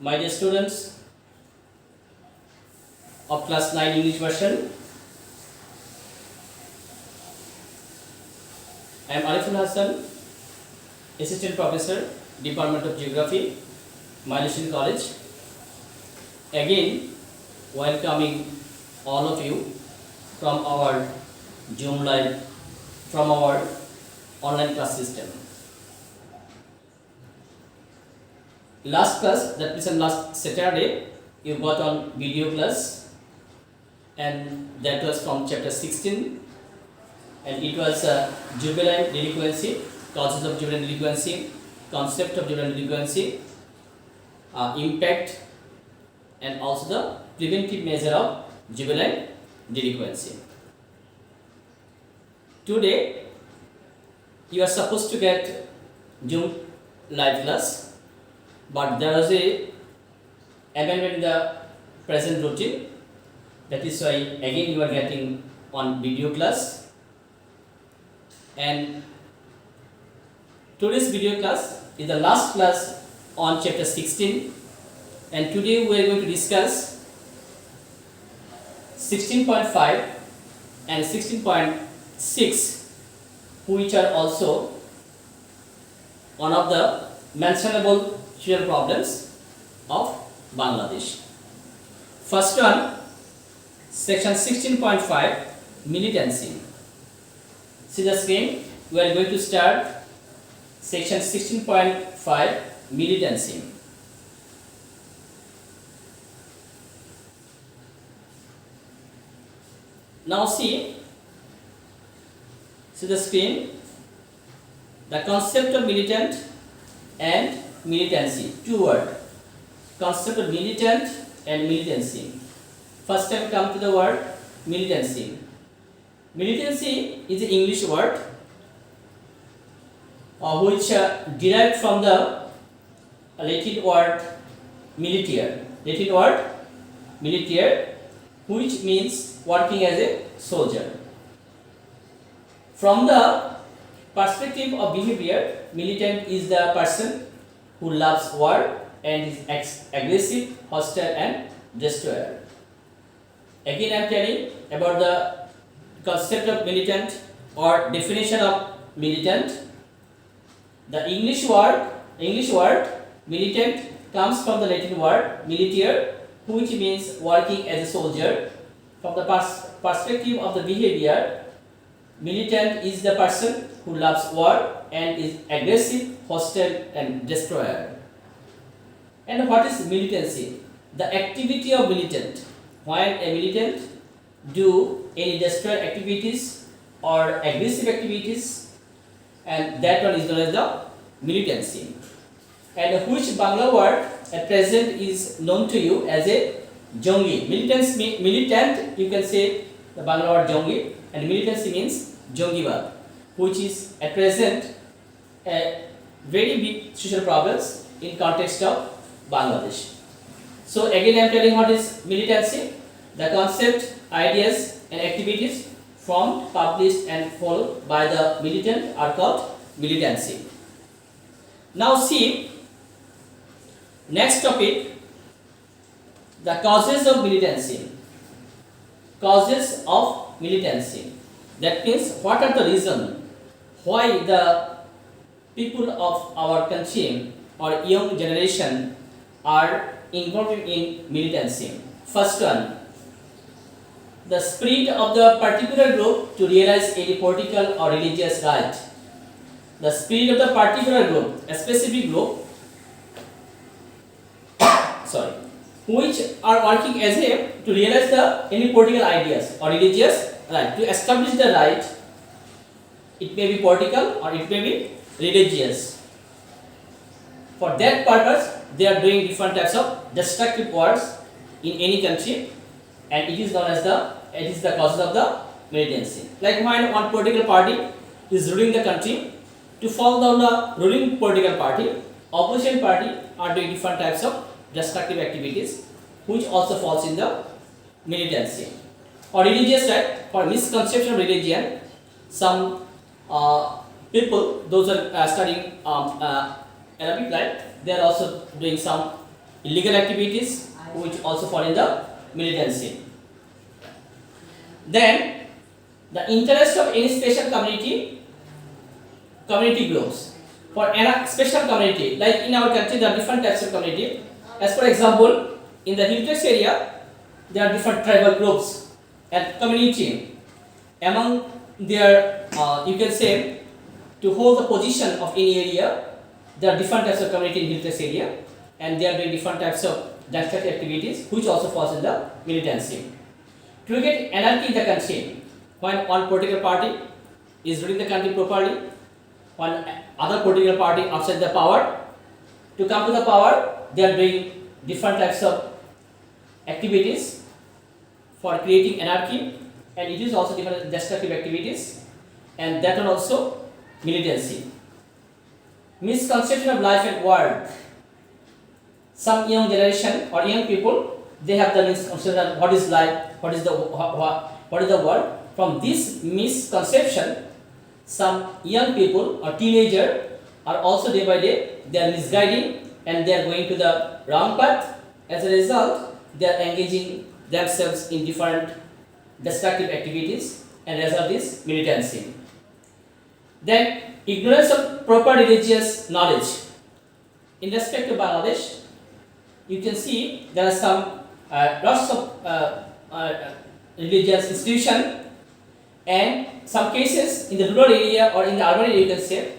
My dear students of class 9 English version, I am Ariful Hassan, Assistant Professor, Department of Geography, Milestone College. Again, welcoming all of you from our Zoom live, from our online class system. Last class, that is last Saturday, you got on video class, and that was from chapter 16, and it was juvenile delinquency, causes of juvenile delinquency, concept of juvenile delinquency, impact, and also the preventive measure of juvenile delinquency. Today, you are supposed to get Zoom live class, but there was a amendment in the present routine. That is why again you are getting on video class. And today's video class is the last class on chapter 16, and today we are going to discuss 16.5 and 16.6, which are also one of the mentionable social problems of Bangladesh. First one, section 16.5, militancy. See the screen. We are going to start section 16.5, militancy. Now see the screen. The concept of militant and militancy, two words. Concept of militant and militancy. First time come to the word militancy. Militancy is an English word which derived from the Latin word militiare. Latin word militiare, which means working as a soldier. From the perspective of behavior, militant is the person who loves war and is aggressive, hostile, and destroyer. Again, I am telling about the concept of militant or definition of militant. The English word militant comes from the Latin word militiare, which means working as a soldier. From the perspective of the behavior, militant is the person who loves war and is aggressive, hostile, and destroyer. And what is militancy? The activity of militant. When a militant do any destroyer activities or aggressive activities, and that one is known as the militancy. And which Bangla word at present is known to you as a jongi. Militant, you can say the Bangla word jongi, and militancy means jongibad, which is at present a very big social problems in context of Bangladesh. So again I am telling what is militancy. The concept, ideas and activities formed, published and followed by the militant are called militancy. Now see, next topic, the causes of militancy. Causes of militancy. That means what are the reasons why the people of our country or young generation are involved in militancy. First one, the spirit of the particular group to realize any political or religious right. The spirit of the particular group, a specific group, which are working as a to realize any political ideas or religious right, to establish the right. It may be political or it may be religious. For that purpose, they are doing different types of destructive works in any country, and it is known as the causes of the militancy. Like when one political party is ruling the country, to fall down the ruling political party, opposition party are doing different types of destructive activities, which also falls in the militancy. Or religious right, for misconception of religion, some people, those are studying Arabic life, they are also doing some illegal activities which also fall in the militancy. Then the interest of any special community groups. For a special community, like in our country there are different types of community. As for example, in the hilltop area there are different tribal groups and community. Among their you can say, to hold the position of any area, there are different types of community in hilltop area, and they are doing different types of destructive activities which also falls in the militancy. To get anarchy in the country, when one political party is ruling the country properly, one other political party outside the power, to come to the power, they are doing different types of activities for creating anarchy, and it is also different destructive activities, and that are also militancy. Misconception of life and work. Some young generation or young people, they have the misconception of what is life, what is the world. From this misconception, some young people or teenager are also day by day they are misguiding and they are going to the wrong path. As a result, they are engaging themselves in different destructive activities, and result is militancy. Then ignorance of proper religious knowledge. In respect to Bangladesh, you can see there are some lots of religious institutions, and some cases in the rural area or in the urban area, you can say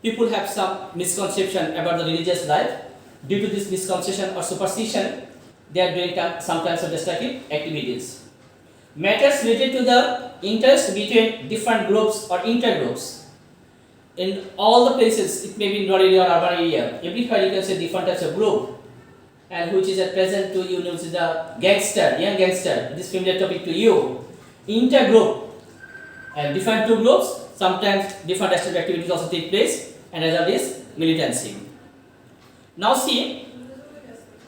people have some misconception about the religious life. Due to this misconception or superstition, they are doing some kinds of destructive activities. Matters related to the interest between different groups or intergroups. In all the places, it may be in rural area or urban area, everywhere you can say different types of group, and which is at present to you knows the gangster, young gangster. This familiar topic to you. Intergroup and different two groups. Sometimes different destructive activities also take place, and result is militancy. Now see,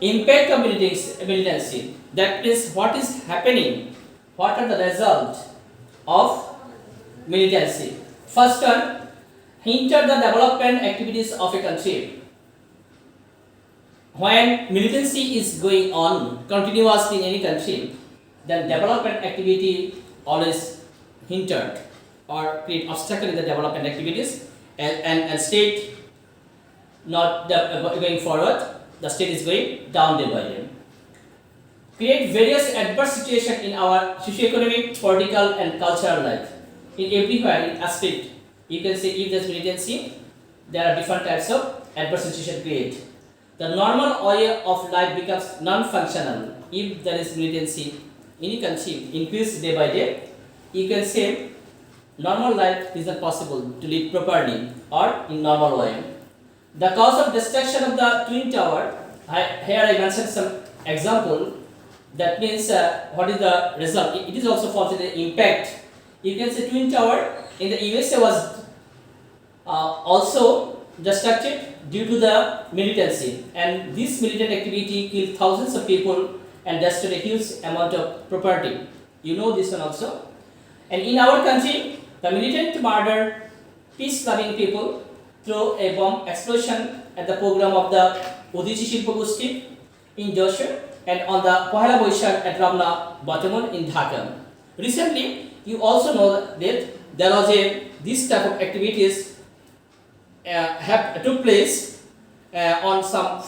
impact of militancy. That is what is happening. What are the result of militancy? First one, hinder the development activities of a country. When militancy is going on continuously in any country, then development activity always hindered or create obstacle in the development activities, and state not going forward, the state is going down day by day. Create various adverse situations in our socio-economic, political and cultural life. In everywhere, in aspect, you can say if there is militancy, there are different types of adverse situations create. The normal way of life becomes non-functional if there is militancy. Any country increase day by day, you can say normal life is not possible to live properly or in normal way. The cause of destruction of the Twin Tower, here I mentioned some example. That means what is the result? It is also falls in the impact. You can say Twin Tower in the USA was also destructed due to the militancy, and this militant activity killed thousands of people and destroyed a huge amount of property. You know this one also. And in our country, the militant murdered peace-loving people through a bomb explosion at the program of the Odichi Shilpo Goshti in Joshua, and on the Pohela Boishak at Ramna Batamon in Dhaka. Recently, you also know that there was this type of activities took place on some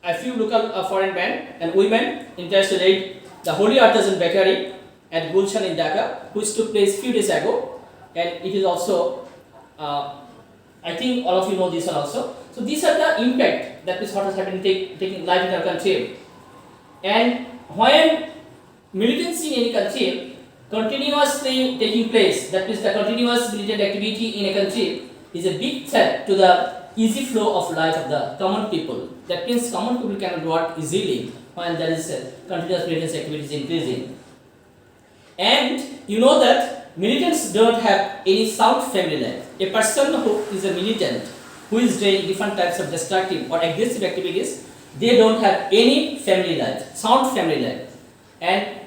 a few local foreign men and women interested in the Holy Artisan Bakery at Gulshan in Dhaka, which took place few days ago, and it is also I think all of you know this one also. So these are the impact that is what has happened taking life in our country. And when militancy in any country continuously taking place, that means the continuous militant activity in a country is a big threat to the easy flow of life of the common people. That means common people cannot work easily when there is continuous militancy activities increasing. And you know that militants don't have any sound family life. A person who is a militant, who is doing different types of destructive or aggressive activities, they don't have any family life, sound family life. And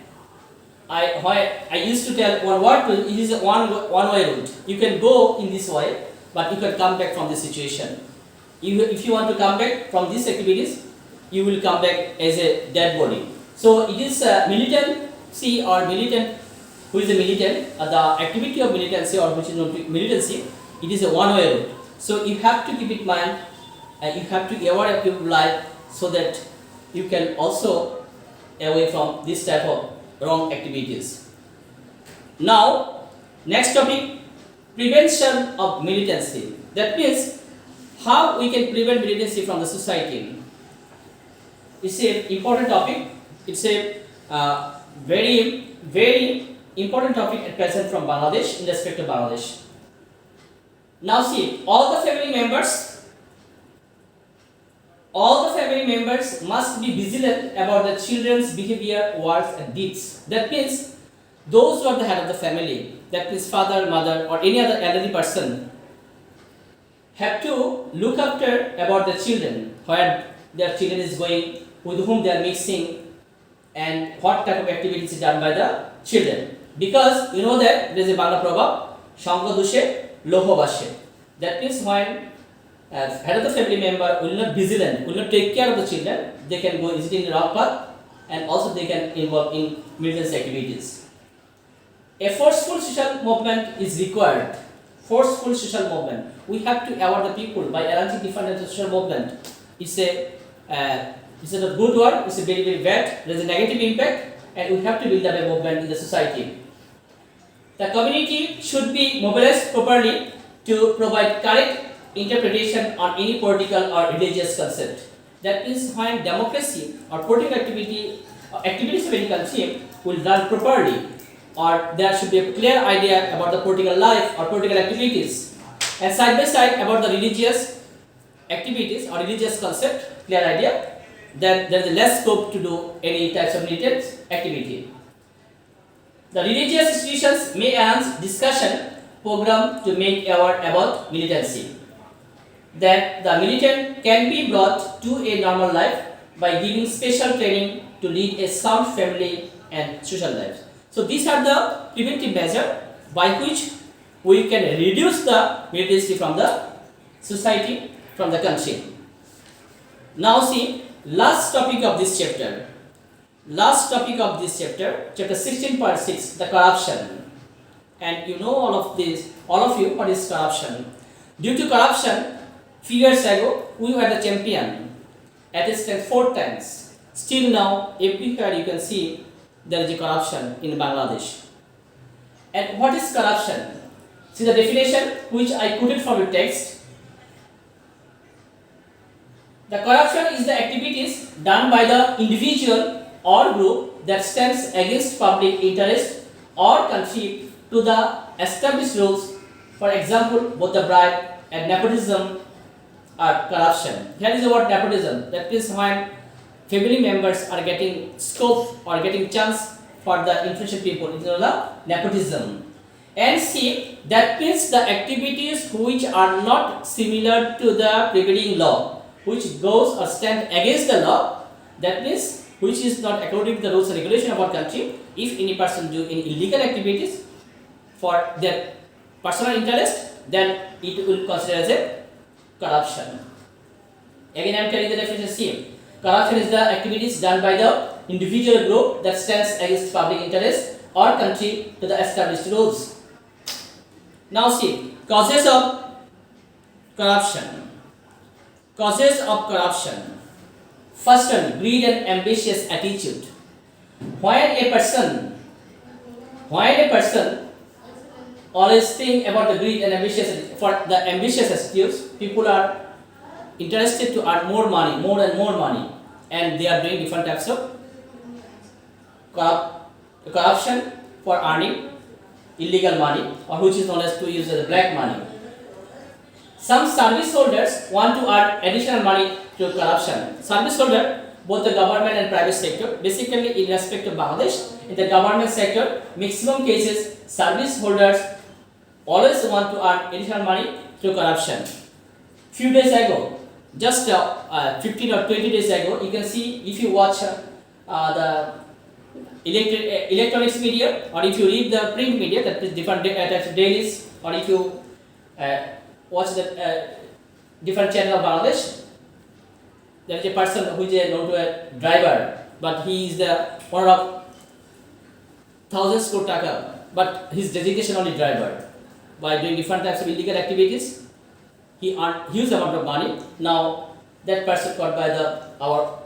I used to tell one word, it is a one way route. You can go in this way, but you can come back from this situation. If you want to come back from these activities, you will come back as a dead body. So it is militancy or militant. Who is a militant? The activity of militancy or which is known to militancy. It is a one-way road. So you have to keep it in mind, and you have to be aware of your life so that you can also away from this type of wrong activities. Now, next topic, prevention of militancy. That means how we can prevent militancy from the society. It's an important topic. It's a very important topic at present from Bangladesh in respect to Bangladesh. Now see, all the family members must be vigilant about the children's behavior, words and deeds. That means those who are the head of the family, that means father, mother or any other elderly person, have to look after about the children, where their children is going, with whom they are mixing, and what type of activities is done by the children. Because you know that there is a Bangla proverb, Shanga doshe loho bashe. That means when head of the family member will not vigilant, will not take care of the children, they can go easily in the wrong path and also they can involve in militancy activities. A forceful social movement is required. Forceful social movement. We have to aware the people by arranging different social movement. It's a good word. It's a very bad. There is a negative impact, and we have to build up a movement in the society. The community should be mobilized properly to provide correct interpretation on any political or religious concept. That means when democracy or political activities of any country will run properly, or there should be a clear idea about the political life or political activities, and side by side about the religious activities or religious concept, clear idea, then there is less scope to do any types of militant activity. The religious institutions may arrange discussion program to make aware about militancy. That the militant can be brought to a normal life by giving special training to lead a sound family and social life. So these are the preventive measures by which we can reduce the militancy from the society, from the country. Now see, last topic of this chapter. Chapter 16.6, the corruption. And you know all of you, what is corruption? Due to corruption, few years ago, we were the champion at its 4 times. Still now, everywhere you can see there is a corruption in Bangladesh. And what is corruption? See the definition which I quoted from your text. The corruption is the activities done by the individual or group that stands against public interest or contribute to the established rules. For example, both the bribe and nepotism are corruption. Here is the word nepotism. That is when family members are getting scope or getting chance for the influential people. It is the nepotism. And see, that means the activities which are not similar to the prevailing law, which goes or stand against the law, that means which is not according to the rules and regulation of our country. If any person do any illegal activities for their personal interest, then it will consider as a corruption. Again, I am telling the definition same. Corruption is the activities done by the individual group that stands against public interest or country to the established rules. Now see, causes of corruption. Causes of corruption. First one, greed and ambitious attitude. When a person always think about the greed and ambitious attitudes, people are interested to earn more and more money, and they are doing different types of corruption for earning illegal money, or which is known as to use as black money. Some service holders want to earn additional money through corruption. Service holder, both the government and private sector, basically in respect of Bangladesh, in the government sector, maximum cases, service holders always want to earn additional money through corruption. Few days ago, just 15 or 20 days ago, you can see, if you watch the electronics media, or if you read the print media, that is different types of dailies, or if you watch the different channel of Bangladesh, there is a person who is known to a driver, but he is the owner of thousands crore taka, but his designation only driver. By doing different types of illegal activities, he earned huge amount of money. Now that person caught by our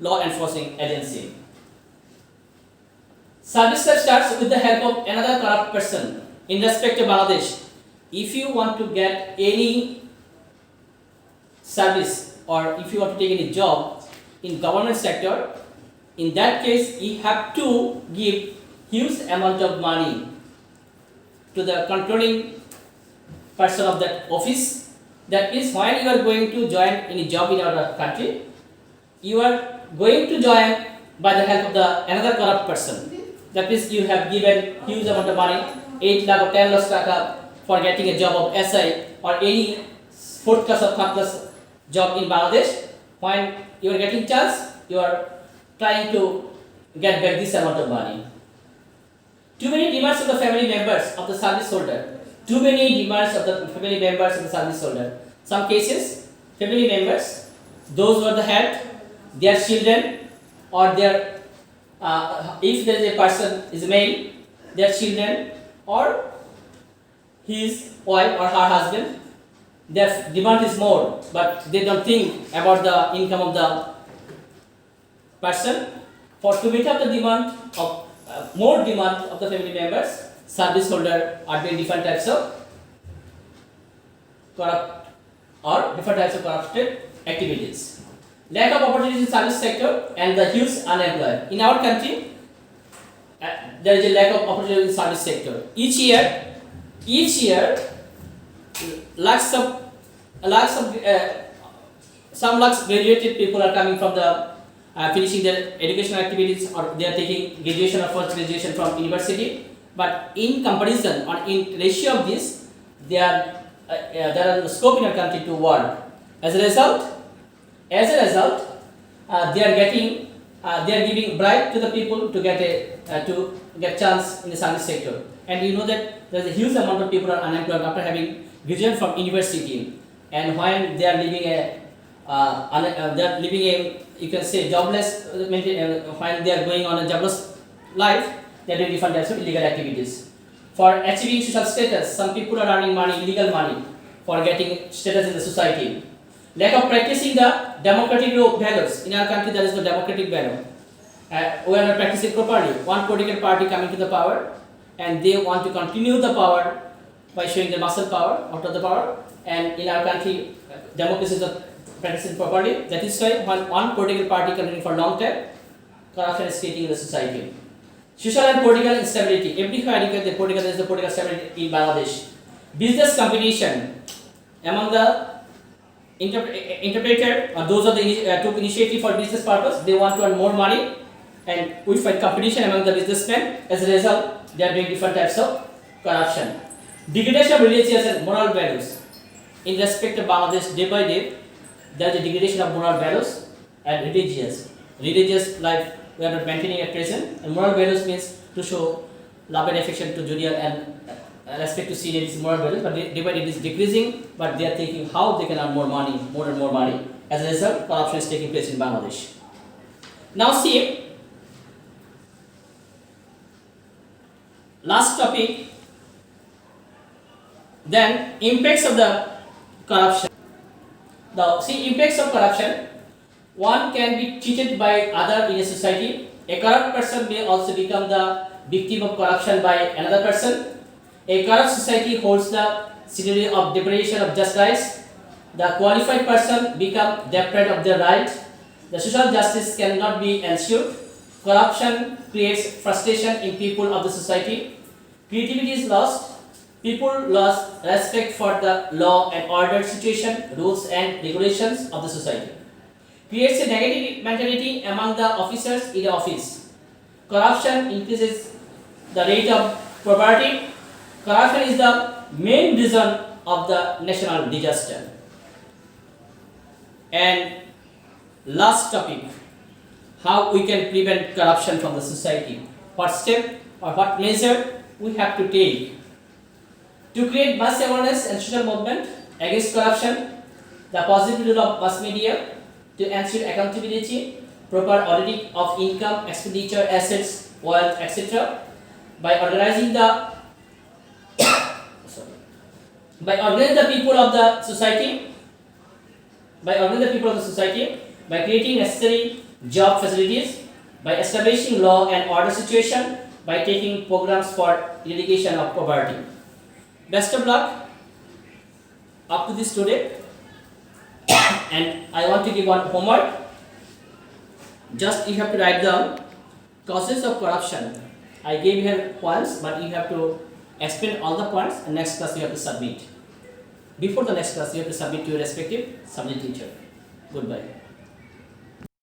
law enforcing agency. Service step starts with the help of another corrupt person. In respect to Bangladesh, if you want to get any service or if you want to take any job in government sector, in that case you have to give huge amount of money to the controlling person of that office. That is, when you are going to join any job in our country, you are going to join by the help of the another corrupt person. That is, you have given huge amount of money, 8 lakh or 10 lakh taka for getting a job of SI or any 4th class or 3rd class job in Bangladesh. When you are getting chance, you are trying to get back this amount of money. Too many demands of the family members of the service holder. Too many demands of the family members of the service holder. Some cases, family members, those who are the head, their children, or their if there is a person is male, their children or his wife or her husband, their demand is more, but they don't think about the income of the person. For to meet up the demand of more demand of the family members, service holder are doing different types of corrupt or different types of corrupted activities. Lack of opportunities in service sector and the huge unemployment. In our country, there is a lack of opportunities in service sector. Each year, some lakhs graduated people are coming from the finishing their educational activities, or they are taking graduation or post graduation from university. But in comparison or in ratio of this, there are no scope in our country to work. As a result, they are giving bribe to the people to get chance in the service sector. And you know that there is a huge amount of people are unemployed after having graduated from university, and when they are living a you can say jobless, when they are going on a jobless life, they are doing different types of illegal activities. For achieving social status, some people are earning money, illegal money, for getting status in the society. Lack of practicing the democratic values. In our country, there is no democratic value. We are not practicing properly. One political party coming to the power, and they want to continue the power by showing the muscle power out of the power. And in our country, democracy is not practicing properly. That is why when one political party continuing for long time, corruption is creating in the society. Social and political instability. Everywhere you get there is the political stability in Bangladesh. Business competition among the interpreter or those of the took initiative for business purpose. They want to earn more money, and we find competition among the businessmen. As a result, they are doing different types of corruption. Degradation of religious and moral values. In respect of Bangladesh, day by day, there is a degradation of moral values and religious life. We are not maintaining at present. And moral values means to show love and affection to junior and respect to senior is moral values, but day by day it is decreasing. But they are thinking how they can earn more money, more and more money. As a result, corruption is taking place in Bangladesh. Now see, last topic. Then impacts of the corruption. Now see, impacts of corruption. One can be cheated by other in a society. A corrupt person may also become the victim of corruption by another person. A corrupt society holds the scenario of deprivation of just rights. The qualified person become deprived of their right. The social justice cannot be ensured. Corruption creates frustration in people of the society. Creativity is lost. People lost respect for the law and order situation, rules and regulations of the society. Creates a negative mentality among the officers in the office. Corruption increases the rate of poverty. Corruption is the main reason of the national disaster. And last topic, how we can prevent corruption from the society. What step or what measure we have to take to create mass awareness and social movement against corruption. The positive role of mass media. to ensure accountability, proper auditing of income, expenditure, assets, wealth, etc. by organizing the by organizing the people of the society, by creating necessary job facilities, by establishing law and order situation, by taking programs for eradication of poverty. Best of luck up to this today. And I want to give one homework. Just you have to write down causes of corruption. I gave here points, but you have to explain all the points, and next class you have to submit. Before the next class, you have to submit to your respective subject teacher. Goodbye.